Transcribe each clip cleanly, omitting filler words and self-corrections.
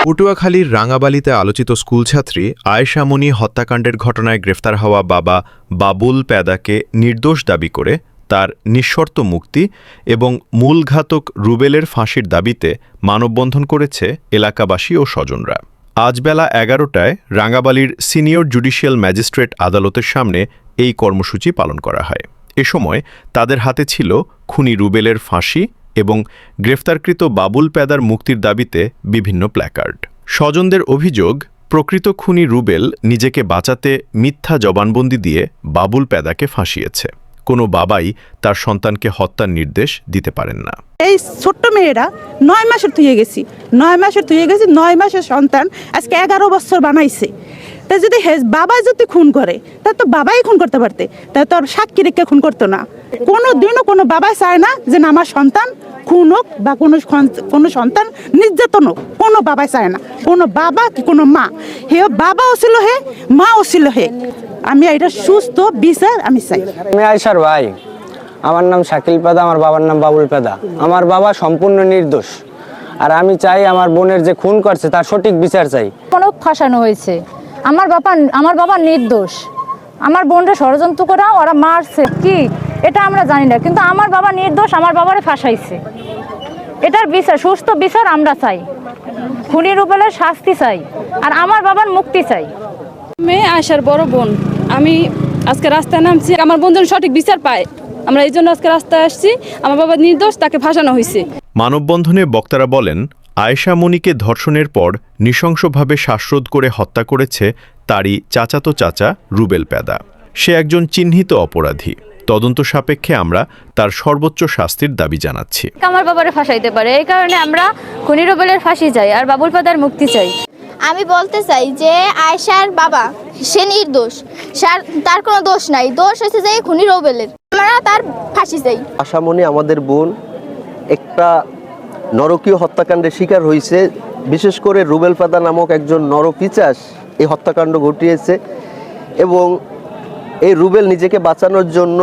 পটুয়াখালীর রাঙাবালিতে আলোচিত স্কুলছাত্রী আয়েশা মনি হত্যাকাণ্ডের ঘটনায় গ্রেফতার হওয়া বাবা বাবুল প্যাদাকে নির্দোষ দাবি করে তার নিঃশর্ত মুক্তি এবং মূল ঘাতক রুবেলের ফাঁসির দাবিতে মানববন্ধন করেছে এলাকাবাসী ও স্বজনরা। আজ বেলা ১১টায় রাঙাবালির সিনিয়র জুডিশিয়াল ম্যাজিস্ট্রেট আদালতের সামনে এই কর্মসূচি পালন করা হয়। এ সময় তাদের হাতে ছিল খুনি রুবেলের ফাঁসি এবং গ্রেফতারকৃত বাবুল প্যাদার মুক্তির দাবিতে বিভিন্ন প্ল্যাকার্ড। স্বজনদের অভিযোগ, প্রকৃত খুনি রুবেল নিজেকে বাঁচাতে মিথ্যা জবানবন্দি দিয়ে বাবুল প্যাদাকে ফাঁসিয়েছে। কোনো বাবাই তার সন্তানকে হত্যার নির্দেশ দিতে পারেন না। এই ছোট্ট মেয়েরা ৯ মাসের থুয়ে গেছি ৯ মাসের সন্তান আজকে ১১ বছর বানাইছে। তা যদি বাবা যদি খুন করে তা তো বাবাই খুন করতে পারতে, তা তো আর সাক্ষী রেখে খুন করতো না। কোনো দিনও কোনো বাবাই চায় না যে আমার সন্তান খুন হোক বা কোনো সন্তান নির্যাতন হোক, কোনো বাবাই চায় না। কোনো বাবা কি কোনো মা, হে বাবাও ছিল হে মাও ছিল হে। আমি এটা সুস্থ বিচার আমি চাই। আমি আয়েশার ভাই, আমার নাম শাকিল পেদা, আমার বাবার নাম বাবুল পেদা। আমার বাবা সম্পূর্ণ নির্দোষ, আর আমি চাই আমার বোনের যে খুন করছে তার সঠিক বিচার চাই। কোনো ফাঁসানো হয়েছে, আমার বাবা নির্দোষ। আমার বোনরা ষড়যন্ত্র করা ওরা মারছে কি এটা আমরা জানি না, কিন্তু আমার বাবা নির্দোষ, আমার বাবারে ফাঁসাইছে। এটার বিচার, সুস্থ বিচার আমরা চাই। খুনি রুবেলের শাস্তি চাই, আর আমার বাবার মুক্তি চাই। আমি আয়েশার বড় বোন, আমি আজকে রাস্তায় নামছি আমার বোন যেন সঠিক বিচার পায়। আমরা এই জন্য আজকে রাস্তায় আসছি। আমার বাবা নির্দোষ, তাকে ফাঁসানো হয়েছে। মানববন্ধনে বক্তারা বলেন, আয়েশা মনিকে ধর্ষণের পর নৃশংসভাবে শ্বাসরোধ করে হত্যা করেছে তারই চাচাতো চাচা রুবেল প্যাদা। সে একজন চিহ্নিত অপরাধী। তদন্ত সাপেক্ষে আমরা তার সর্বোচ্চ শাস্তির দাবি জানাচ্ছি। আমার বাবারে ফাঁসাইতে পারে, এই কারণে আমরা খুনি রুবেলের ফাঁসি চাই আর বাবুল প্যাদার মুক্তি চাই। আমি বলতে চাই যে আয়েশার বাবা সে নির্দোষ, তার কোনো দোষ নাই। দোষ হয়েছে যে খুনি রুবেলের। আমরা তার ফাঁসি চাই। আয়েশা মনি আমাদের বোন একটা নরকীয় হত্যাকাণ্ডের শিকার হয়েছে। বিশেষ করে রুবেল প্যাদা নামক একজন নরপিশাচ এই হত্যাকাণ্ড ঘটিয়েছে, এবং এই রুবেল নিজেকে বাঁচানোর জন্য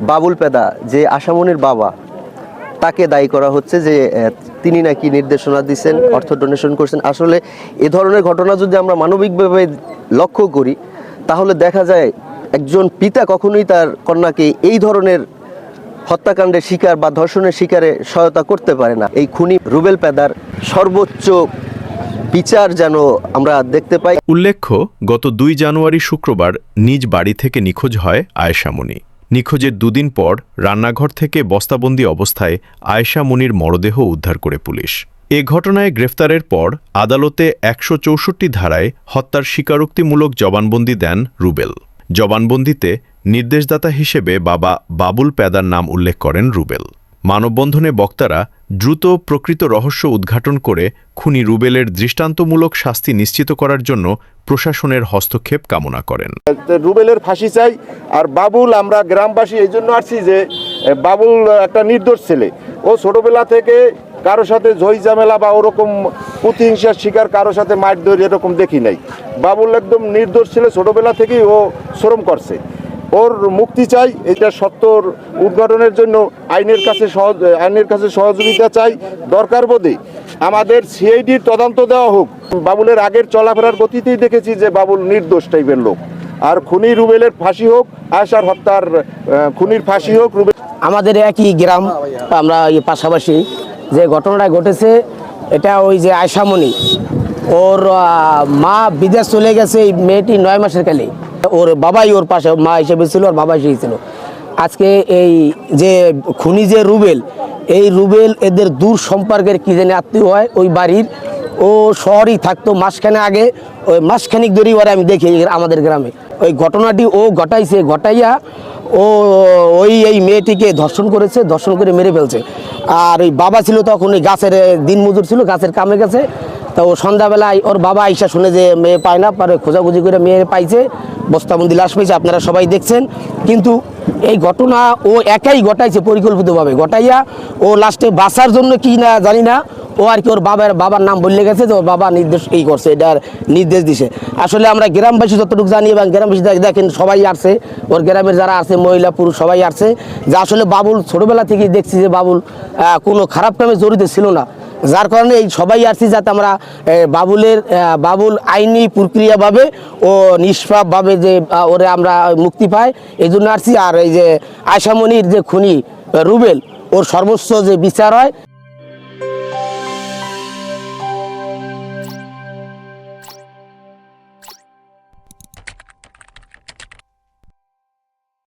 বাবুল প্যাদা যে আশামনির বাবা তাকে দায়ী করা হচ্ছে যে তিনি নাকি নির্দেশনা দিচ্ছেন, অর্থ ডোনেশন করছেন। আসলে এ ধরনের ঘটনা যদি আমরা মানবিকভাবে লক্ষ্য করি তাহলে দেখা যায় একজন পিতা কখনোই তার কন্যাকে এই ধরনের হত্যাকাণ্ডের শিকার বা ধর্ষণের শিকারে সহায়তা করতে পারে না। এই খুনি রুবেল প্যাদার সর্বোচ্চ বিচার যেন আমরা দেখতে পাই। উল্লেখ্য, গত ২ জানুয়ারি শুক্রবার নিজ বাড়ি থেকে নিখোঁজ হয় আয়েশা মনি। নিখোঁজের দুদিন পর রান্নাঘর থেকে বস্তাবন্দি অবস্থায় আয়েশা মনির মরদেহ উদ্ধার করে পুলিশ। এ ঘটনায় গ্রেফতারের পর আদালতে ১৬৪ ধারায় হত্যার স্বীকারোক্তিমূলক জবানবন্দি দেন রুবেল। জবানবন্দিতে নির্দেশদাতা হিসেবে বাবা বাবুল প্যাদার নাম উল্লেখ করেন রুবেল। মানববন্ধনে বক্তারা দ্রুত প্রকৃত রহস্য উদ্ঘাটন করে খুনি রুবেলের দৃষ্টান্তমূলক শাস্তি নিশ্চিত করার জন্য প্রশাসনের হস্তক্ষেপ কামনা করেন। রুবেলের ফাঁসি চাই। আর বাবুল, আমরা গ্রামবাসী এই জন্য আসছি যে বাবুল একটা নির্দোষ ছেলে। ও ছোটবেলা থেকে কারো সাথে ঝই ঝামেলা বা ওরকম প্রতিহিংসার শিকার, কারো সাথে মারধর এরকম দেখি নাই। বাবুল একদম নির্দোষ ছেলে, ছোটবেলা থেকেই ও শ্রম করছে। ওর মুক্তি চাই। এটা সত্যর উদ্ঘাটনের জন্য আইনের কাছে সহযোগিতা চাই। দরকার বোধে আমাদের সিআইডির তদন্ত দেওয়া হোক। বাবুলের আগের চলাফেরার গতিতেই দেখেছি যে বাবুল নির্দোষ টাইপের লোক। আর খুনি রুবেলের ফাঁসি হোক, আয়েশার হত্যার খুনির ফাঁসি হোক। আমাদের একই গ্রাম, আমরা পাশাপাশি যে ঘটনাটা ঘটেছে এটা ওই যে আয়েশা মনি, ওর মা বিদেশ চলে গেছে। এই মেয়েটি ৯ মাসের কালে, ওর বাবাই ওর পাশে মা হিসেবে ছিল, ওর বাবা হিসেবে ছিল। আজকে এই যে খুনি যে রুবেল, এই রুবেল এদের দূর সম্পর্কের কি জানি আত্মীয় হয় ওই বাড়ির। ও শহরেই থাকতো মাসখানে আগে, ওই মাসখানিক ধরেই ওরা আমি দেখি আমাদের গ্রামে ওই ঘটনাটি ও ঘটাইয়া ও এই মেয়েটিকে ধর্ষণ করেছে, ধর্ষণ করে মেরে ফেলছে। আর ওই বাবা ছিল তখন ওই গাছের দিনমজুর ছিল, গাছের কামে গেছে। তো সন্ধ্যাবেলায় ওর বাবা আইসা শুনে যে মেয়ে পায় না, পরে খোঁজাখুঁজি করে মেয়ে পাইছে, বস্তাবন্দি লাশ পাইছে, আপনারা সবাই দেখছেন। কিন্তু এই ঘটনা ও একাই ঘটাইছে, পরিকল্পিতভাবে ঘটাইয়া ও লাস্টে বাঁচার জন্য কি না জানি না, ও আর কি ওর বাবার নাম বললে গেছে যে ওর বাবা নির্দেশ এই করছে, এটার নির্দেশ দিছে। আসলে আমরা গ্রামবাসী যতটুকু জানি, এবং গ্রামবাসী দেখেন সবাই আসছে, ওর গ্রামের যারা আছে মহিলা পুরুষ সবাই আসছে, যে আসলে বাবুল ছোটবেলা থেকেই দেখছি যে বাবুল কোনো খারাপ কামে জড়িত ছিল না। যার কারণে এই সবাই আসছি যাতে আমরা বাবুল আইনি প্রক্রিয়াভাবে ও নিষ্পাপভাবে যে ওরে আমরা মুক্তি পাই, এই জন্য আসছি। আর এই যে আয়শা মনির যে খুনি রুবেল, ওর সর্বোচ্চ যে বিচার হয়